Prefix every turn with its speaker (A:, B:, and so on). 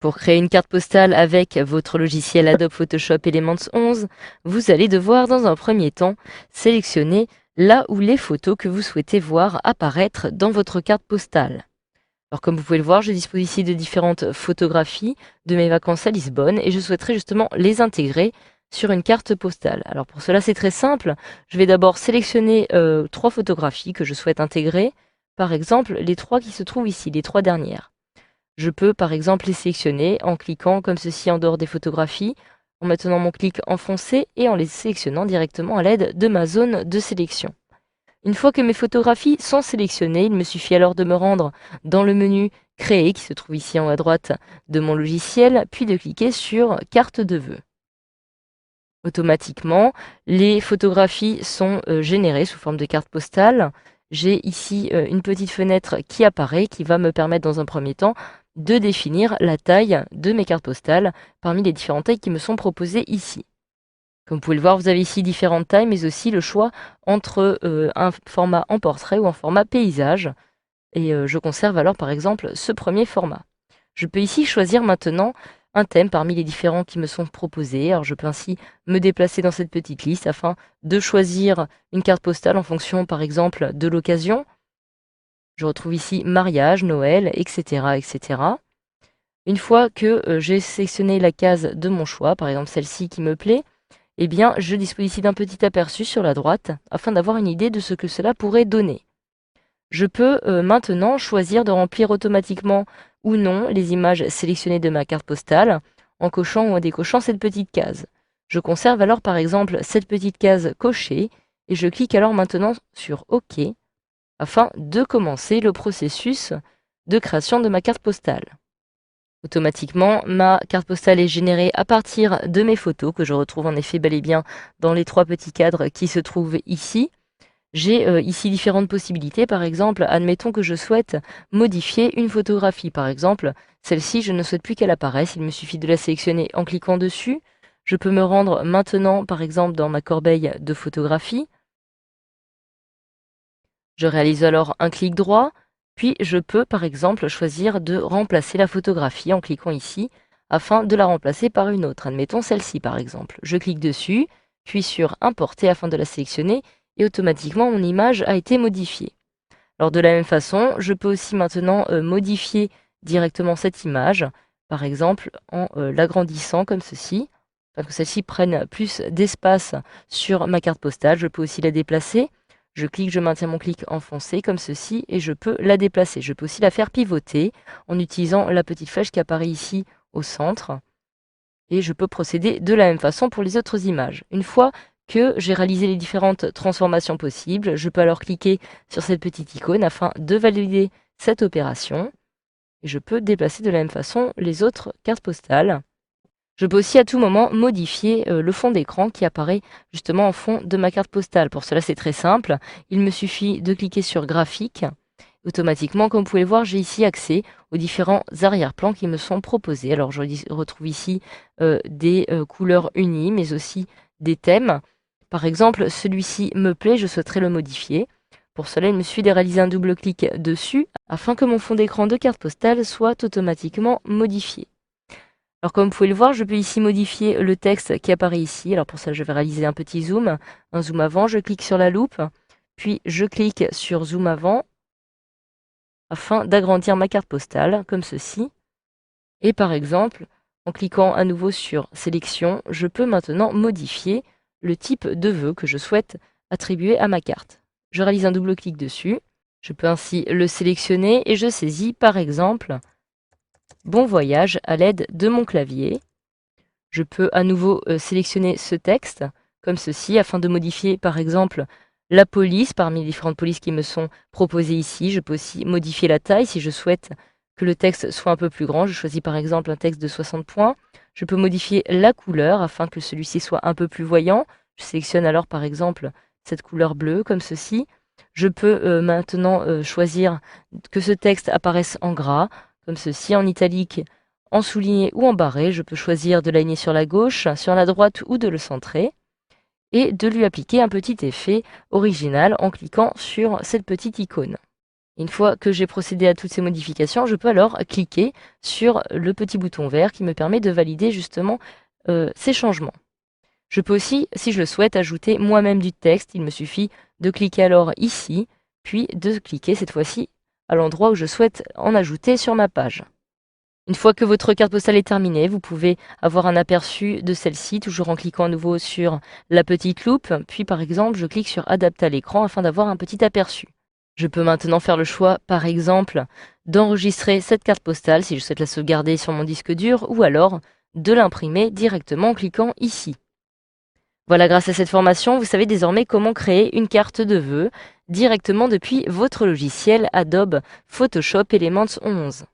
A: Pour créer une carte postale avec votre logiciel Adobe Photoshop Elements 11, vous allez devoir dans un premier temps sélectionner là où les photos que vous souhaitez voir apparaître dans votre carte postale. Alors comme vous pouvez le voir, je dispose ici de différentes photographies de mes vacances à Lisbonne et je souhaiterais justement les intégrer sur une carte postale. Alors pour cela c'est très simple, je vais d'abord sélectionner 3 photographies que je souhaite intégrer, par exemple les 3 qui se trouvent ici, les 3 dernières. Je peux par exemple les sélectionner en cliquant comme ceci en dehors des photographies, en maintenant mon clic enfoncé et en les sélectionnant directement à l'aide de ma zone de sélection. Une fois que mes photographies sont sélectionnées, il me suffit alors de me rendre dans le menu Créer qui se trouve ici en haut à droite de mon logiciel, puis de cliquer sur Carte de vœux. Automatiquement, les photographies sont générées sous forme de carte postale. J'ai ici une petite fenêtre qui apparaît, qui va me permettre dans un premier temps de définir la taille de mes cartes postales parmi les différentes tailles qui me sont proposées ici. Comme vous pouvez le voir, vous avez ici différentes tailles, mais aussi le choix entre un format en portrait ou un format paysage. Et je conserve alors par exemple ce premier format. Je peux ici choisir maintenant un thème parmi les différents qui me sont proposés. Alors je peux ainsi me déplacer dans cette petite liste afin de choisir une carte postale en fonction par exemple de l'occasion. Je retrouve ici mariage, Noël, etc., etc. Une fois que j'ai sélectionné la case de mon choix, par exemple celle-ci qui me plaît, eh bien je dispose ici d'un petit aperçu sur la droite afin d'avoir une idée de ce que cela pourrait donner. Je peux maintenant choisir de remplir automatiquement ou non les images sélectionnées de ma carte postale en cochant ou en décochant cette petite case. Je conserve alors par exemple cette petite case cochée et je clique alors maintenant sur OK afin de commencer le processus de création de ma carte postale. Automatiquement, ma carte postale est générée à partir de mes photos que je retrouve en effet bel et bien dans les 3 petits cadres qui se trouvent ici. J'ai ici différentes possibilités. Par exemple, admettons que je souhaite modifier une photographie. Par exemple, celle-ci, je ne souhaite plus qu'elle apparaisse. Il me suffit de la sélectionner en cliquant dessus. Je peux me rendre maintenant, par exemple, dans ma corbeille de photographies. Je réalise alors un clic droit. Puis je peux, par exemple, choisir de remplacer la photographie en cliquant ici afin de la remplacer par une autre. Admettons celle-ci, par exemple. Je clique dessus, puis sur Importer afin de la sélectionner et automatiquement mon image a été modifiée. Alors de la même façon, je peux aussi maintenant modifier directement cette image, par exemple en l'agrandissant comme ceci, afin que celle-ci prenne plus d'espace sur ma carte postale. Je peux aussi la déplacer. Je clique, je maintiens mon clic enfoncé comme ceci et je peux la déplacer. Je peux aussi la faire pivoter en utilisant la petite flèche qui apparaît ici au centre. Et je peux procéder de la même façon pour les autres images. Une fois que j'ai réalisé les différentes transformations possibles, je peux alors cliquer sur cette petite icône afin de valider cette opération. Et je peux déplacer de la même façon les autres cartes postales. Je peux aussi à tout moment modifier le fond d'écran qui apparaît justement en fond de ma carte postale. Pour cela, c'est très simple. Il me suffit de cliquer sur Graphique. Automatiquement, comme vous pouvez le voir, j'ai ici accès aux différents arrière-plans qui me sont proposés. Alors, je retrouve ici des couleurs unies, mais aussi des thèmes. Par exemple, celui-ci me plaît, je souhaiterais le modifier. Pour cela, il me suffit de réaliser un double clic dessus afin que mon fond d'écran de carte postale soit automatiquement modifié. Alors comme vous pouvez le voir, je peux ici modifier le texte qui apparaît ici. Alors pour ça, je vais réaliser un petit zoom, un zoom avant. Je clique sur la loupe, puis je clique sur zoom avant afin d'agrandir ma carte postale, comme ceci. Et par exemple, en cliquant à nouveau sur sélection, je peux maintenant modifier le type de vœu que je souhaite attribuer à ma carte. Je réalise un double clic dessus. Je peux ainsi le sélectionner et je saisis par exemple Bon voyage à l'aide de mon clavier. Je peux à nouveau sélectionner ce texte comme ceci afin de modifier par exemple la police parmi les différentes polices qui me sont proposées ici. Je peux aussi modifier la taille si je souhaite que le texte soit un peu plus grand. Je choisis par exemple un texte de 60 points. Je peux modifier la couleur afin que celui-ci soit un peu plus voyant. Je sélectionne alors par exemple cette couleur bleue comme ceci. Je peux maintenant choisir que ce texte apparaisse en gras comme ceci, en italique, en souligné ou en barré. Je peux choisir de l'aligner sur la gauche, sur la droite ou de le centrer et de lui appliquer un petit effet original en cliquant sur cette petite icône. Une fois que j'ai procédé à toutes ces modifications, je peux alors cliquer sur le petit bouton vert qui me permet de valider justement ces changements. Je peux aussi, si je le souhaite, ajouter moi-même du texte. Il me suffit de cliquer alors ici, puis de cliquer cette fois-ci à l'endroit où je souhaite en ajouter sur ma page. Une fois que votre carte postale est terminée, vous pouvez avoir un aperçu de celle-ci, toujours en cliquant à nouveau sur la petite loupe, puis par exemple je clique sur adapter à l'écran afin d'avoir un petit aperçu. Je peux maintenant faire le choix, par exemple, d'enregistrer cette carte postale si je souhaite la sauvegarder sur mon disque dur, ou alors de l'imprimer directement en cliquant ici. Voilà, grâce à cette formation, vous savez désormais comment créer une carte de vœux directement depuis votre logiciel Adobe Photoshop Elements 11.